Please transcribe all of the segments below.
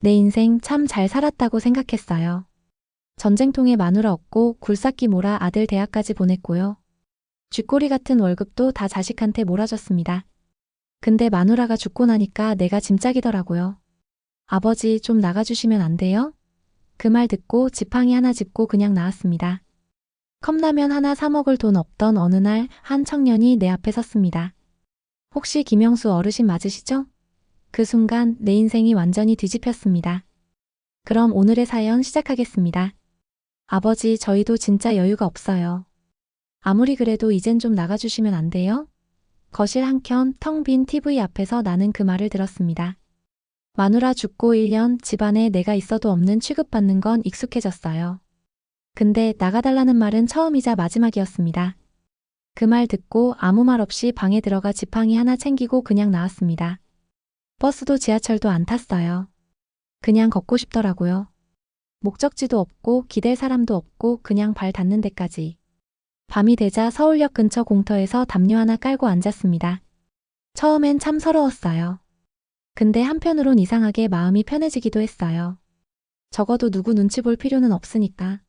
내 인생 참 잘 살았다고 생각했어요. 전쟁통에 마누라 얻고 굴삭기 몰아 아들 대학까지 보냈고요. 쥐꼬리 같은 월급도 다 자식한테 몰아줬습니다. 근데 마누라가 죽고 나니까 내가 짐짝이더라고요. 아버지 좀 나가주시면 안 돼요? 그 말 듣고 지팡이 하나 짚고 그냥 나왔습니다. 컵라면 하나 사 먹을 돈 없던 어느 날 한 청년이 내 앞에 섰습니다. 혹시 김영수 어르신 맞으시죠? 그 순간 내 인생이 완전히 뒤집혔습니다. 그럼 오늘의 사연 시작하겠습니다. 아버지, 저희도 진짜 여유가 없어요. 아무리 그래도 이젠 좀 나가주시면 안 돼요? 거실 한켠 텅 빈 TV 앞에서 나는 그 말을 들었습니다. 마누라 죽고 1년 집안에 내가 있어도 없는 취급받는 건 익숙해졌어요. 근데 나가달라는 말은 처음이자 마지막이었습니다. 그 말 듣고 아무 말 없이 방에 들어가 지팡이 하나 챙기고 그냥 나왔습니다. 버스도 지하철도 안 탔어요. 그냥 걷고 싶더라고요. 목적지도 없고 기댈 사람도 없고 그냥 발 닿는 데까지. 밤이 되자 서울역 근처 공터에서 담요 하나 깔고 앉았습니다. 처음엔 참 서러웠어요. 근데 한편으론 이상하게 마음이 편해지기도 했어요. 적어도 누구 눈치 볼 필요는 없으니까.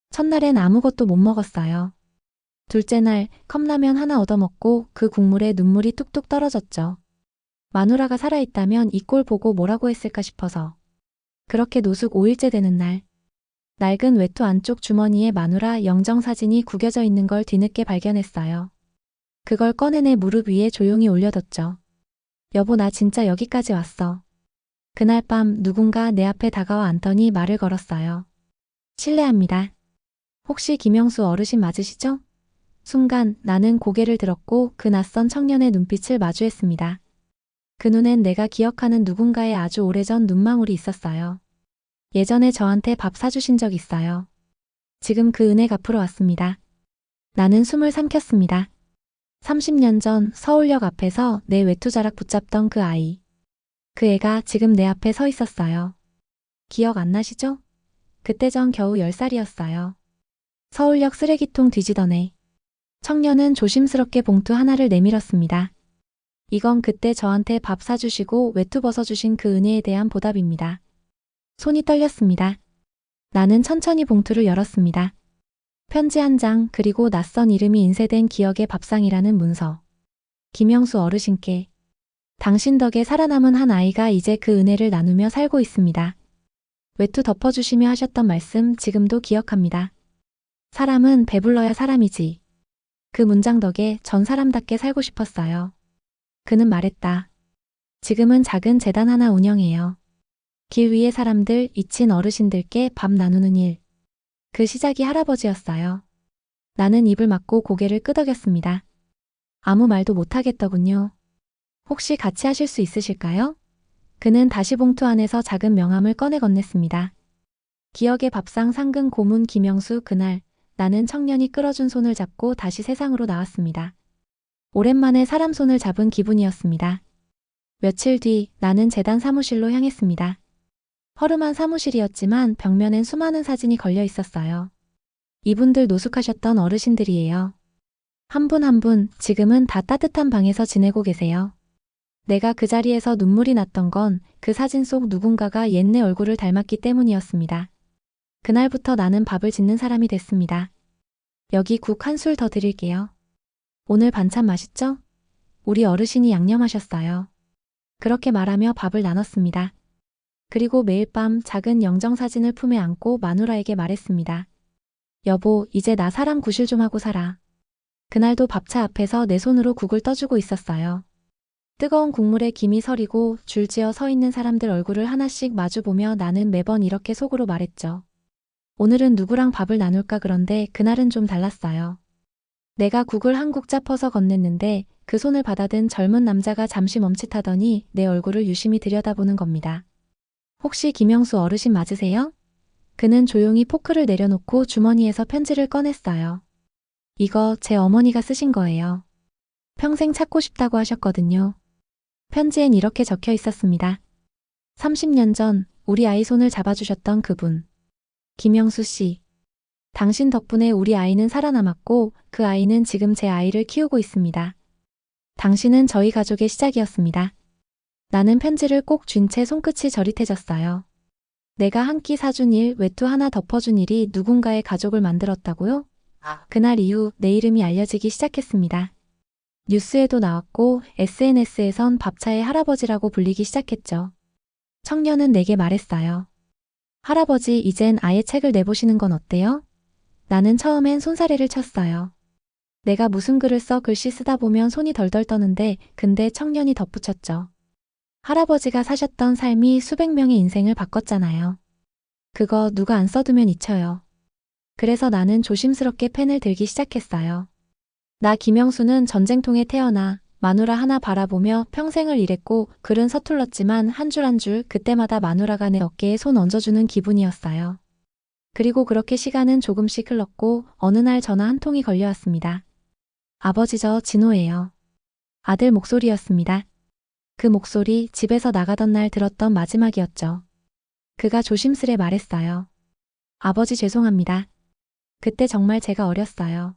첫날엔 아무것도 못 먹었어요. 둘째 날 컵라면 하나 얻어먹고 그 국물에 눈물이 뚝뚝 떨어졌죠. 마누라가 살아있다면 이 꼴 보고 뭐라고 했을까 싶어서. 그렇게 노숙 5일째 되는 날, 낡은 외투 안쪽 주머니에 마누라 영정사진이 구겨져 있는 걸 뒤늦게 발견했어요. 그걸 꺼내내 무릎 위에 조용히 올려뒀죠. 여보, 나 진짜 여기까지 왔어. 그날 밤 누군가 내 앞에 다가와 앉더니 말을 걸었어요. 실례합니다. 혹시 김영수 어르신 맞으시죠? 순간 나는 고개를 들었고 그 낯선 청년의 눈빛을 마주했습니다. 그 눈엔 내가 기억하는 누군가의 아주 오래전 눈망울이 있었어요. 예전에 저한테 밥 사주신 적 있어요. 지금 그 은혜 갚으러 왔습니다. 나는 숨을 삼켰습니다. 30년 전 서울역 앞에서 내 외투자락 붙잡던 그 아이. 그 애가 지금 내 앞에 서 있었어요. 기억 안 나시죠? 그때 전 겨우 10살이었어요. 서울역 쓰레기통 뒤지던 애. 청년은 조심스럽게 봉투 하나를 내밀었습니다. 이건 그때 저한테 밥 사주시고 외투 벗어주신 그 은혜에 대한 보답입니다. 손이 떨렸습니다. 나는 천천히 봉투를 열었습니다. 편지 한 장, 그리고 낯선 이름이 인쇄된 기억의 밥상이라는 문서. 김영수 어르신께. 당신 덕에 살아남은 한 아이가 이제 그 은혜를 나누며 살고 있습니다. 외투 덮어주시며 하셨던 말씀 지금도 기억합니다. 사람은 배불러야 사람이지. 그 문장 덕에 전 사람답게 살고 싶었어요. 그는 말했다. 지금은 작은 재단 하나 운영해요. 길 위의 사람들, 잊힌 어르신들께 밥 나누는 일. 그 시작이 할아버지였어요. 나는 입을 막고 고개를 끄덕였습니다. 아무 말도 못하겠더군요. 혹시 같이 하실 수 있으실까요? 그는 다시 봉투 안에서 작은 명함을 꺼내 건넸습니다. 기억의 밥상 상근 고문 김영수. 그날 나는 청년이 끌어준 손을 잡고 다시 세상으로 나왔습니다. 오랜만에 사람 손을 잡은 기분이었습니다. 며칠 뒤 나는 재단 사무실로 향했습니다. 허름한 사무실이었지만 벽면엔 수많은 사진이 걸려 있었어요. 이분들 노숙하셨던 어르신들이에요. 한 분 한 분 지금은 다 따뜻한 방에서 지내고 계세요. 내가 그 자리에서 눈물이 났던 건 그 사진 속 누군가가 옛내 얼굴을 닮았기 때문이었습니다. 그날부터 나는 밥을 짓는 사람이 됐습니다. 여기 국 한 술 더 드릴게요. 오늘 반찬 맛있죠? 우리 어르신이 양념하셨어요. 그렇게 말하며 밥을 나눴습니다. 그리고 매일 밤 작은 영정사진을 품에 안고 마누라에게 말했습니다. 여보, 이제 나 사람 구실 좀 하고 살아. 그날도 밥차 앞에서 내 손으로 국을 떠주고 있었어요. 30년 전 서울역 앞에서 내 외투자락 붙잡던 그 아이. 그 애가 지금 내 앞에 서 있었어요. 이건 그때 저한테 밥 사주신 적 있어요. 지금 그 은혜에 대한 보답입니다. 뜨거운 국물에 김이 서리고 줄지어 서 있는 사람들 얼굴을 하나씩 마주보며 나는 매번 이렇게 속으로 말했죠. 오늘은 누구랑 밥을 나눌까. 그런데 그날은 좀 달랐어요. 내가 국을 한 국 짜퍼서 건넸는데 그 손을 받아든 젊은 남자가 잠시 멈칫하더니 내 얼굴을 유심히 들여다보는 겁니다. 혹시 김영수 어르신 맞으세요? 그는 조용히 포크를 내려놓고 주머니에서 편지를 꺼냈어요. 이거 제 어머니가 쓰신 거예요. 평생 찾고 싶다고 하셨거든요. 편지엔 이렇게 적혀 있었습니다. 30년 전 우리 아이 손을 잡아주셨던 그분. 김영수 씨. 당신 덕분에 우리 아이는 살아남았고 그 아이는 지금 제 아이를 키우고 있습니다. 당신은 저희 가족의 시작이었습니다. 나는 편지를 꼭 쥔 채 손끝이 저릿해졌어요. 내가 한 끼 사준 일, 외투 하나 덮어준 일이 누군가의 가족을 만들었다고요? 그날 이후 내 이름이 알려지기 시작했습니다. 뉴스에도 나왔고 SNS에선 밥차의 할아버지라고 불리기 시작했죠. 청년은 내게 말했어요. 할아버지, 이젠 아예 책을 내보시는 건 어때요? 나는 처음엔 손사래를 쳤어요. 내가 무슨 글을 써 글씨 쓰다 보면 손이 덜덜 떠는데 근데 청년이 덧붙였죠. 할아버지가 사셨던 삶이 수백 명의 인생을 바꿨잖아요. 그거 누가 안 써두면 잊혀요. 그래서 나는 조심스럽게 펜을 들기 시작했어요. 나 김영수는 전쟁통에 태어나 마누라 하나 바라보며 평생을 일했고 글은 서툴렀지만 한 줄 한 줄 그때마다 마누라가 내 어깨에 손 얹어주는 기분이었어요. 그리고 그렇게 시간은 조금씩 흘렀고 어느 날 전화 한 통이 걸려왔습니다. 아버지, 저 진호예요. 아들 목소리였습니다. 그 목소리 집에서 나가던 날 들었던 마지막이었죠. 그가 조심스레 말했어요. 아버지, 죄송합니다. 그때 정말 제가 어렸어요.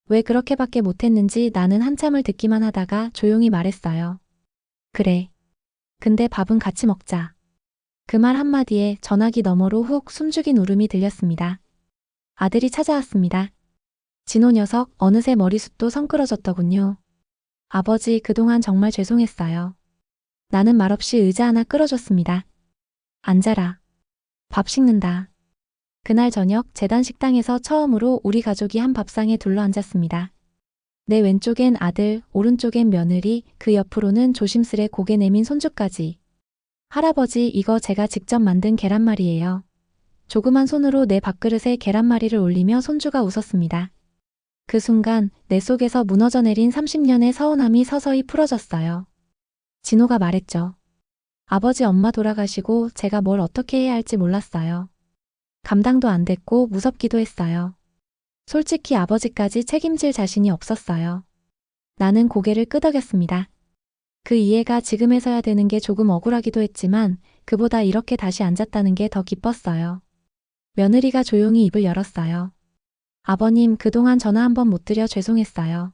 왜 그렇게밖에 못했는지 나는 한참을 듣기만 하다가 조용히 말했어요. 그래. 근데 밥은 같이 먹자. 그 말 한마디에 전화기 너머로 훅 숨죽인 울음이 들렸습니다. 아들이 찾아왔습니다. 진호 녀석, 어느새 머리숱도 성끌어졌더군요. 아버지, 그동안 정말 죄송했어요. 나는 말없이 의자 하나 끌어줬습니다. 앉아라. 밥 식는다. 그날 저녁 재단 식당에서 처음으로 우리 가족이 한 밥상에 둘러앉았습니다. 내 왼쪽엔 아들, 오른쪽엔 며느리, 그 옆으로는 조심스레 고개 내민 손주까지. 할아버지, 이거 제가 직접 만든 계란말이에요. 조그만 손으로 내 밥그릇에 계란말이를 올리며 손주가 웃었습니다. 그 순간 내 속에서 무너져 내린 30년의 서운함이 서서히 풀어졌어요. 진호가 말했죠. 아버지, 엄마 돌아가시고 제가 뭘 어떻게 해야 할지 몰랐어요. 감당도 안 됐고 무섭기도 했어요. 솔직히 아버지까지 책임질 자신이 없었어요. 나는 고개를 끄덕였습니다. 그 이해가 지금에서야 되는 게 조금 억울하기도 했지만 그보다 이렇게 다시 앉았다는 게 더 기뻤어요. 며느리가 조용히 입을 열었어요. 아버님, 그동안 전화 한번 못 드려 죄송했어요.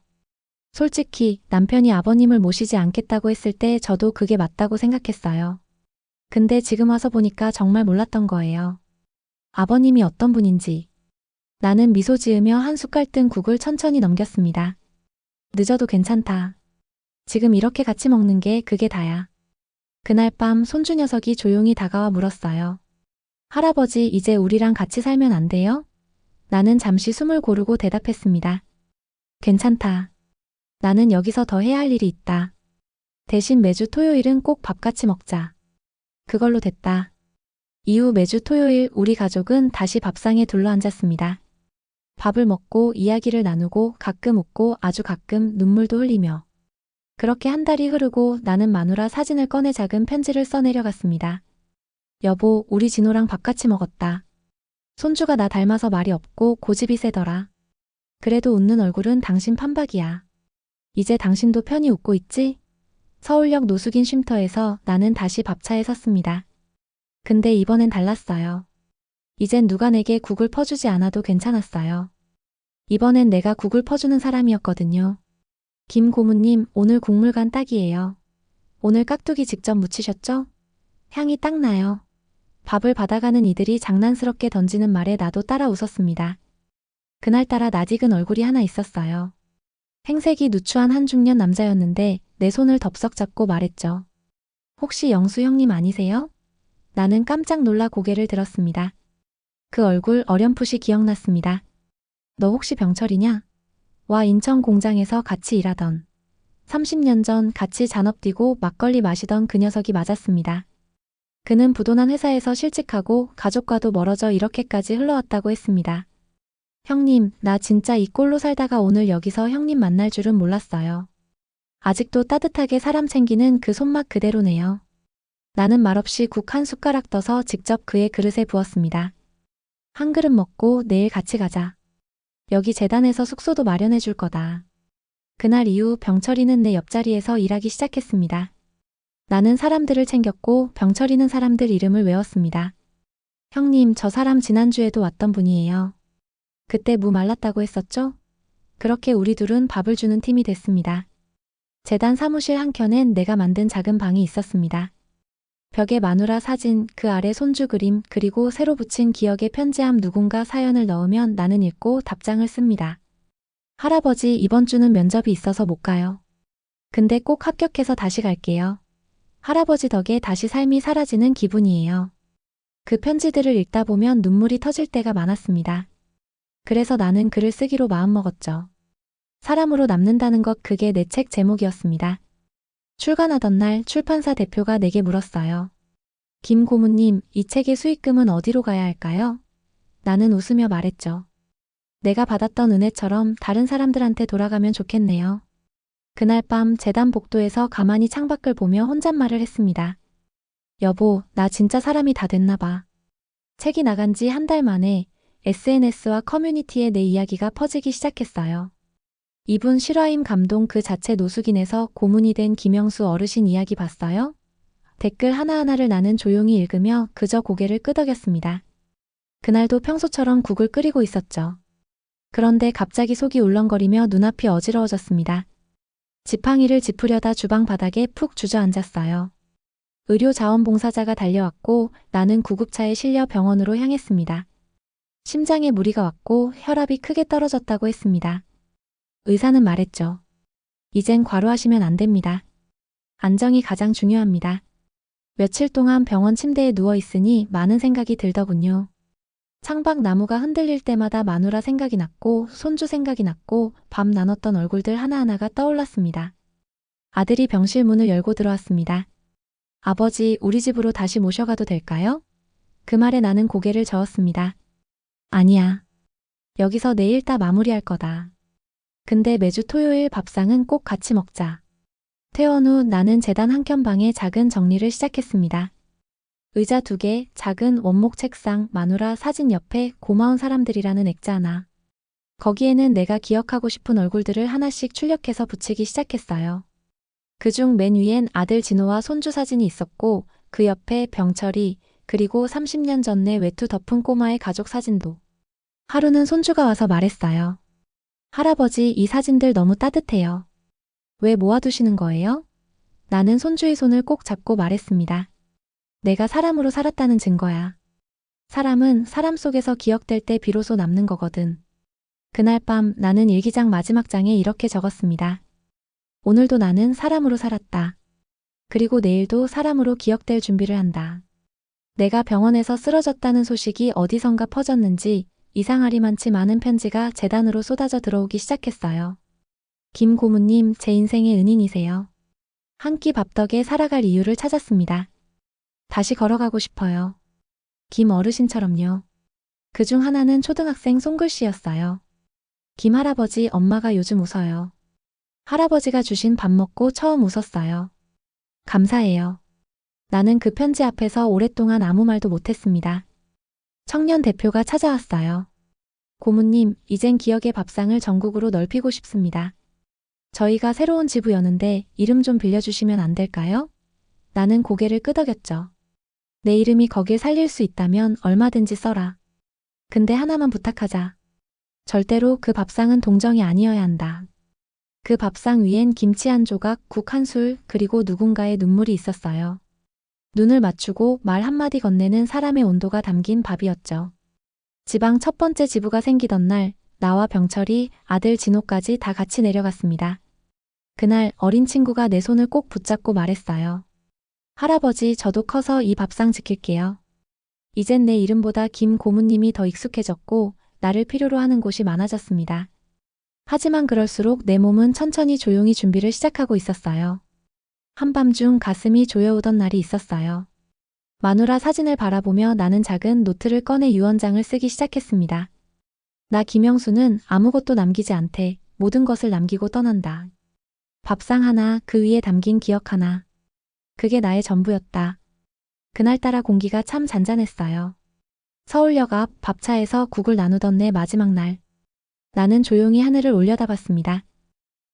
솔직히 남편이 아버님을 모시지 않겠다고 했을 때 저도 그게 맞다고 생각했어요. 근데 지금 와서 보니까 정말 몰랐던 거예요. 아버님이 어떤 분인지. 나는 미소 지으며 한 숟갈 뜬 국을 천천히 넘겼습니다. 늦어도 괜찮다. 지금 이렇게 같이 먹는 게 그게 다야. 그날 밤 손주 녀석이 조용히 다가와 물었어요. 할아버지, 이제 우리랑 같이 살면 안 돼요? 나는 잠시 숨을 고르고 대답했습니다. 괜찮다. 나는 여기서 더 해야 할 일이 있다. 대신 매주 토요일은 꼭 밥 같이 먹자. 그걸로 됐다. 이후 매주 토요일 우리 가족은 다시 밥상에 둘러앉았습니다. 밥을 먹고 이야기를 나누고 가끔 웃고 아주 가끔 눈물도 흘리며. 그렇게 한 달이 흐르고 나는 마누라 사진을 꺼내 작은 편지를 써내려갔습니다. 여보, 우리 진호랑 밥 같이 먹었다. 손주가 나 닮아서 말이 없고 고집이 세더라. 그래도 웃는 얼굴은 당신 판박이야. 이제 당신도 편히 웃고 있지? 서울역 노숙인 쉼터에서 나는 다시 밥차에 섰습니다. 근데 이번엔 달랐어요. 이젠 누가 내게 국을 퍼주지 않아도 괜찮았어요. 이번엔 내가 국을 퍼주는 사람이었거든요. 김 고모님, 오늘 국물간 딱이에요. 오늘 깍두기 직접 무치셨죠? 향이 딱 나요. 밥을 받아가는 이들이 장난스럽게 던지는 말에 나도 따라 웃었습니다. 그날따라 낯익은 얼굴이 하나 있었어요. 행색이 누추한 한 중년 남자였는데 내 손을 덥석 잡고 말했죠. 혹시 영수 형님 아니세요? 나는 깜짝 놀라 고개를 들었습니다. 그 얼굴 어렴풋이 기억났습니다. 너 혹시 병철이냐? 와, 인천 공장에서 같이 일하던 30년 전 같이 잔업 뛰고 막걸리 마시던 그 녀석이 맞았습니다. 그는 부도난 회사에서 실직하고 가족과도 멀어져 이렇게까지 흘러왔다고 했습니다. 형님, 나 진짜 이 꼴로 살다가 오늘 여기서 형님 만날 줄은 몰랐어요. 아직도 따뜻하게 사람 챙기는 그 손맛 그대로네요. 나는 말없이 국 한 숟가락 떠서 직접 그의 그릇에 부었습니다. 한 그릇 먹고 내일 같이 가자. 여기 재단에서 숙소도 마련해 줄 거다. 그날 이후 병철이는 내 옆자리에서 일하기 시작했습니다. 나는 사람들을 챙겼고 병철이는 사람들 이름을 외웠습니다. 형님, 저 사람 지난주에도 왔던 분이에요. 그때 무 말랐다고 했었죠? 그렇게 우리 둘은 밥을 주는 팀이 됐습니다. 재단 사무실 한켠엔 내가 만든 작은 방이 있었습니다. 벽에 마누라 사진, 그 아래 손주 그림, 그리고 새로 붙인 기억의 편지함. 누군가 사연을 넣으면 나는 읽고 답장을 씁니다. 할아버지, 이번 주는 면접이 있어서 못 가요. 근데 꼭 합격해서 다시 갈게요. 할아버지 덕에 다시 삶이 사라지는 기분이에요. 그 편지들을 읽다 보면 눈물이 터질 때가 많았습니다. 그래서 나는 글을 쓰기로 마음먹었죠. 사람으로 남는다는 것, 그게 내 책 제목이었습니다. 출간하던 날 출판사 대표가 내게 물었어요. 김 고문님, 이 책의 수익금은 어디로 가야 할까요? 나는 웃으며 말했죠. 내가 받았던 은혜처럼 다른 사람들한테 돌아가면 좋겠네요. 그날 밤 재단 복도에서 가만히 창밖을 보며 혼잣말을 했습니다. 여보, 나 진짜 사람이 다 됐나 봐. 책이 나간 지 한 달 만에 SNS와 커뮤니티에 내 이야기가 퍼지기 시작했어요. 이분 실화임 감동 그 자체. 노숙인에서 고문이 된 김영수 어르신 이야기 봤어요? 댓글 하나하나를 나는 조용히 읽으며 그저 고개를 끄덕였습니다. 그날도 평소처럼 국을 끓이고 있었죠. 그런데 갑자기 속이 울렁거리며 눈앞이 어지러워졌습니다. 지팡이를 짚으려다 주방 바닥에 푹 주저앉았어요. 의료자원봉사자가 달려왔고 나는 구급차에 실려 병원으로 향했습니다. 심장에 무리가 왔고 혈압이 크게 떨어졌다고 했습니다. 의사는 말했죠. 이젠 과로하시면 안 됩니다. 안정이 가장 중요합니다. 며칠 동안 병원 침대에 누워 있으니 많은 생각이 들더군요. 창밖 나무가 흔들릴 때마다 마누라 생각이 났고 손주 생각이 났고 밤 나눴던 얼굴들 하나하나가 떠올랐습니다. 아들이 병실 문을 열고 들어왔습니다. 아버지, 우리 집으로 다시 모셔가도 될까요? 그 말에 나는 고개를 저었습니다. 아니야. 여기서 내일 다 마무리할 거다. 근데 매주 토요일 밥상은 꼭 같이 먹자. 퇴원 후 나는 재단 한켠방에 작은 정리를 시작했습니다. 의자 2개, 작은 원목 책상, 마누라 사진 옆에 고마운 사람들이라는 액자 하나. 거기에는 내가 기억하고 싶은 얼굴들을 하나씩 출력해서 붙이기 시작했어요. 그중 맨 위엔 아들 진호와 손주 사진이 있었고 그 옆에 병철이, 그리고 30년 전 내 외투 덮은 꼬마의 가족 사진도. 하루는 손주가 와서 말했어요. 할아버지, 이 사진들 너무 따뜻해요. 왜 모아두시는 거예요? 나는 손주의 손을 꼭 잡고 말했습니다. 내가 사람으로 살았다는 증거야. 사람은 사람 속에서 기억될 때 비로소 남는 거거든. 그날 밤 나는 일기장 마지막 장에 이렇게 적었습니다. 오늘도 나는 사람으로 살았다. 그리고 내일도 사람으로 기억될 준비를 한다. 내가 병원에서 쓰러졌다는 소식이 어디선가 퍼졌는지 이상하리만치 많은 편지가 재단으로 쏟아져 들어오기 시작했어요. 김 고문님, 제 인생의 은인이세요. 한 끼 밥 덕에 살아갈 이유를 찾았습니다. 다시 걸어가고 싶어요. 김 어르신처럼요. 그중 하나는 초등학생 손글씨였어요. 김 할아버지, 엄마가 요즘 웃어요. 할아버지가 주신 밥 먹고 처음 웃었어요. 감사해요. 나는 그 편지 앞에서 오랫동안 아무 말도 못했습니다. 청년 대표가 찾아왔어요. 고문님, 이젠 기억의 밥상을 전국으로 넓히고 싶습니다. 저희가 새로운 지부 여는데 이름 좀 빌려주시면 안 될까요? 나는 고개를 끄덕였죠. 내 이름이 거길 살릴 수 있다면 얼마든지 써라. 근데 하나만 부탁하자. 절대로 그 밥상은 동정이 아니어야 한다. 그 밥상 위엔 김치 한 조각, 국 한 술, 그리고 누군가의 눈물이 있었어요. 눈을 맞추고 말 한마디 건네는 사람의 온도가 담긴 밥이었죠. 지방 첫 번째 지부가 생기던 날, 나와 병철이, 아들 진호까지 다 같이 내려갔습니다. 그날 어린 친구가 내 손을 꼭 붙잡고 말했어요. 할아버지, 저도 커서 이 밥상 지킬게요. 이젠 내 이름보다 김 고문님이 더 익숙해졌고 나를 필요로 하는 곳이 많아졌습니다. 하지만 그럴수록 내 몸은 천천히 조용히 준비를 시작하고 있었어요. 한밤중 가슴이 조여오던 날이 있었어요. 마누라 사진을 바라보며 나는 작은 노트를 꺼내 유언장을 쓰기 시작했습니다. 나 김영수는 아무것도 남기지 않되 모든 것을 남기고 떠난다. 밥상 하나, 그 위에 담긴 기억 하나. 그게 나의 전부였다. 그날따라 공기가 참 잔잔했어요. 서울역 앞 밥차에서 국을 나누던 내 마지막 날. 나는 조용히 하늘을 올려다봤습니다.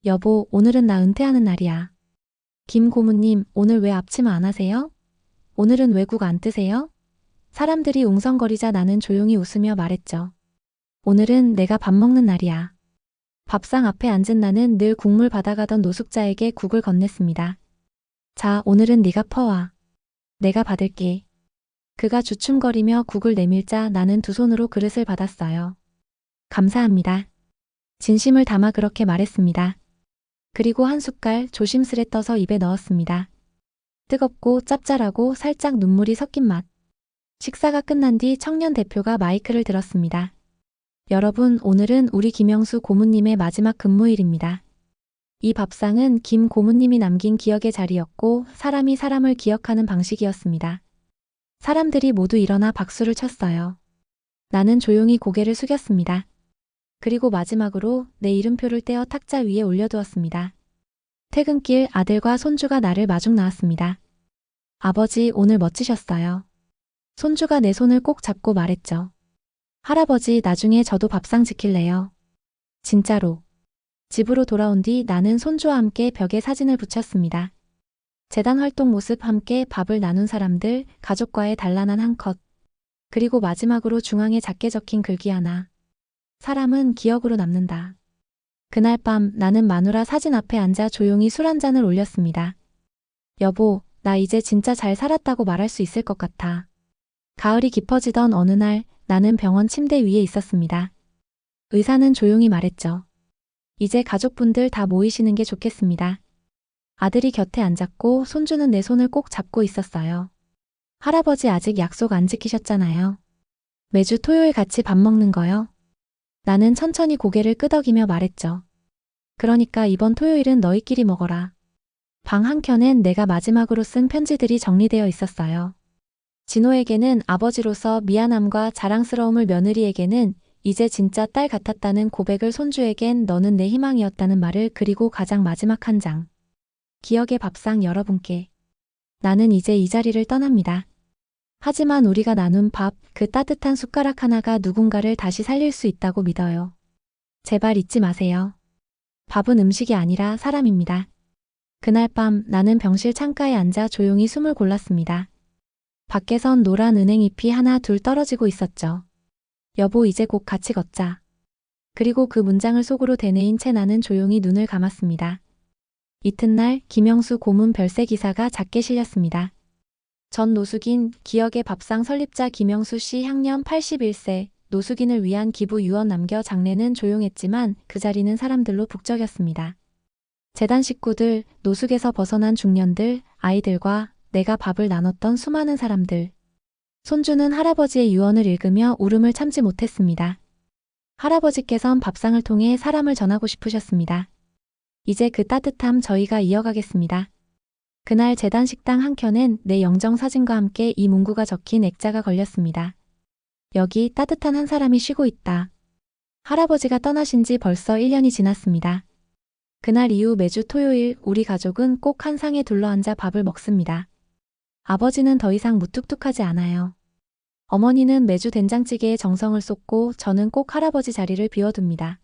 여보, 오늘은 나 은퇴하는 날이야. 김 고문님, 오늘 왜 앞치마 안 하세요? 오늘은 왜 국 안 뜨세요? 사람들이 웅성거리자 나는 조용히 웃으며 말했죠. 오늘은 내가 밥 먹는 날이야. 밥상 앞에 앉은 나는 늘 국물 받아가던 노숙자에게 국을 건넸습니다. 자, 오늘은 네가 퍼와. 내가 받을게. 그가 주춤거리며 국을 내밀자 나는 두 손으로 그릇을 받았어요. 감사합니다. 진심을 담아 그렇게 말했습니다. 그리고 한 숟갈 조심스레 떠서 입에 넣었습니다. 뜨겁고 짭짤하고 살짝 눈물이 섞인 맛. 식사가 끝난 뒤 청년 대표가 마이크를 들었습니다. 여러분, 오늘은 우리 김영수 고문님의 마지막 근무일입니다. 이 밥상은 김 고문님이 남긴 기억의 자리였고 사람이 사람을 기억하는 방식이었습니다. 사람들이 모두 일어나 박수를 쳤어요. 나는 조용히 고개를 숙였습니다. 그리고 마지막으로 내 이름표를 떼어 탁자 위에 올려두었습니다. 퇴근길 아들과 손주가 나를 마중 나왔습니다. 아버지, 오늘 멋지셨어요. 손주가 내 손을 꼭 잡고 말했죠. 할아버지, 나중에 저도 밥상 지킬래요. 진짜로. 집으로 돌아온 뒤 나는 손주와 함께 벽에 사진을 붙였습니다. 재단 활동 모습, 함께 밥을 나눈 사람들, 가족과의 단란한 한 컷. 그리고 마지막으로 중앙에 작게 적힌 글귀 하나. 사람은 기억으로 남는다. 그날 밤 나는 마누라 사진 앞에 앉아 조용히 술 한 잔을 올렸습니다. 여보, 나 이제 진짜 잘 살았다고 말할 수 있을 것 같아. 가을이 깊어지던 어느 날 나는 병원 침대 위에 있었습니다. 의사는 조용히 말했죠. 이제 가족분들 다 모이시는 게 좋겠습니다. 아들이 곁에 앉았고 손주는 내 손을 꼭 잡고 있었어요. 할아버지 아직 약속 안 지키셨잖아요. 매주 토요일 같이 밥 먹는 거요. 나는 천천히 고개를 끄덕이며 말했죠. 그러니까 이번 토요일은 너희끼리 먹어라. 방 한켠엔 내가 마지막으로 쓴 편지들이 정리되어 있었어요. 진호에게는 아버지로서 미안함과 자랑스러움을, 며느리에게는 이제 진짜 딸 같았다는 고백을, 손주에겐 너는 내 희망이었다는 말을, 그리고 가장 마지막 한 장. 기억의 밥상, 여러분께. 나는 이제 이 자리를 떠납니다. 하지만 우리가 나눈 밥, 그 따뜻한 숟가락 하나가 누군가를 다시 살릴 수 있다고 믿어요. 제발 잊지 마세요. 밥은 음식이 아니라 사람입니다. 그날 밤 나는 병실 창가에 앉아 조용히 숨을 골랐습니다. 밖에선 노란 은행잎이 하나 둘 떨어지고 있었죠. 여보, 이제 곧 같이 걷자. 그리고 그 문장을 속으로 되뇌인 채 나는 조용히 눈을 감았습니다. 이튿날 김영수 고문 별세 기사가 작게 실렸습니다. 전 노숙인, 기억의 밥상 설립자 김영수 씨 향년 81세, 노숙인을 위한 기부 유언 남겨. 장례는 조용했지만 그 자리는 사람들로 북적였습니다. 재단 식구들, 노숙에서 벗어난 중년들, 아이들과 내가 밥을 나눴던 수많은 사람들. 손주는 할아버지의 유언을 읽으며 울음을 참지 못했습니다. 할아버지께선 밥상을 통해 사람을 전하고 싶으셨습니다. 이제 그 따뜻함 저희가 이어가겠습니다. 그날 재단 식당 한켠엔 내 영정 사진과 함께 이 문구가 적힌 액자가 걸렸습니다. 여기 따뜻한 한 사람이 쉬고 있다. 할아버지가 떠나신 지 벌써 1년이 지났습니다. 그날 이후 매주 토요일 우리 가족은 꼭 한 상에 둘러앉아 밥을 먹습니다. 아버지는 더 이상 무뚝뚝하지 않아요. 어머니는 매주 된장찌개에 정성을 쏟고 저는 꼭 할아버지 자리를 비워둡니다.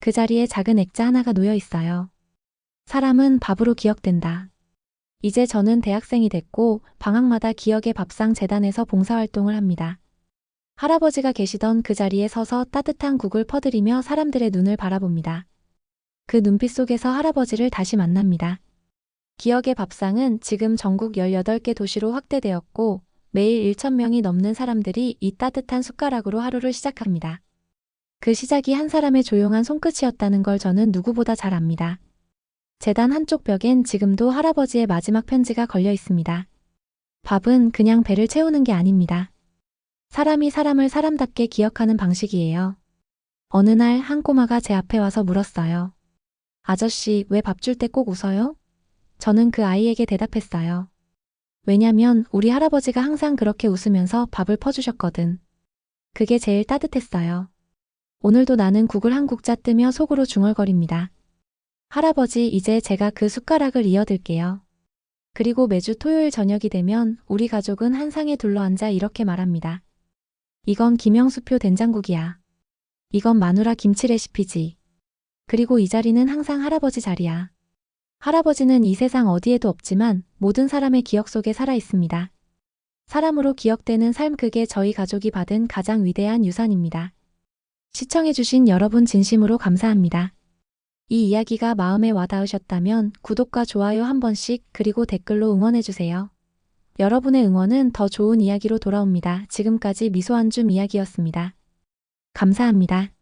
그 자리에 작은 액자 하나가 놓여 있어요. 사람은 밥으로 기억된다. 이제 저는 대학생이 됐고 방학마다 기억의 밥상 재단에서 봉사활동을 합니다. 할아버지가 계시던 그 자리에 서서 따뜻한 국을 퍼드리며 사람들의 눈을 바라봅니다. 그 눈빛 속에서 할아버지를 다시 만납니다. 기억의 밥상은 지금 전국 18개 도시로 확대되었고 매일 1,000명이 넘는 사람들이 이 따뜻한 숟가락으로 하루를 시작합니다. 그 시작이 한 사람의 조용한 손끝이었다는 걸 저는 누구보다 잘 압니다. 재단 한쪽 벽엔 지금도 할아버지의 마지막 편지가 걸려 있습니다. 밥은 그냥 배를 채우는 게 아닙니다. 사람이 사람을 사람답게 기억하는 방식이에요. 어느 날 한 꼬마가 제 앞에 와서 물었어요. 아저씨, 왜 밥 줄 때 꼭 웃어요? 저는 그 아이에게 대답했어요. 왜냐면 우리 할아버지가 항상 그렇게 웃으면서 밥을 퍼주셨거든. 그게 제일 따뜻했어요. 오늘도 나는 국을 한 국자 뜨며 속으로 중얼거립니다. 할아버지, 이제 제가 그 숟가락을 이어들게요. 그리고 매주 토요일 저녁이 되면 우리 가족은 한 상에 둘러앉아 이렇게 말합니다. 이건 김영수표 된장국이야. 이건 마누라 김치 레시피지. 그리고 이 자리는 항상 할아버지 자리야. 할아버지는 이 세상 어디에도 없지만 모든 사람의 기억 속에 살아 있습니다. 사람으로 기억되는 삶, 그게 저희 가족이 받은 가장 위대한 유산입니다. 시청해주신 여러분 진심으로 감사합니다. 이 이야기가 마음에 와닿으셨다면 구독과 좋아요 한 번씩, 그리고 댓글로 응원해주세요. 여러분의 응원은 더 좋은 이야기로 돌아옵니다. 지금까지 미소 한 줌 이야기였습니다. 감사합니다.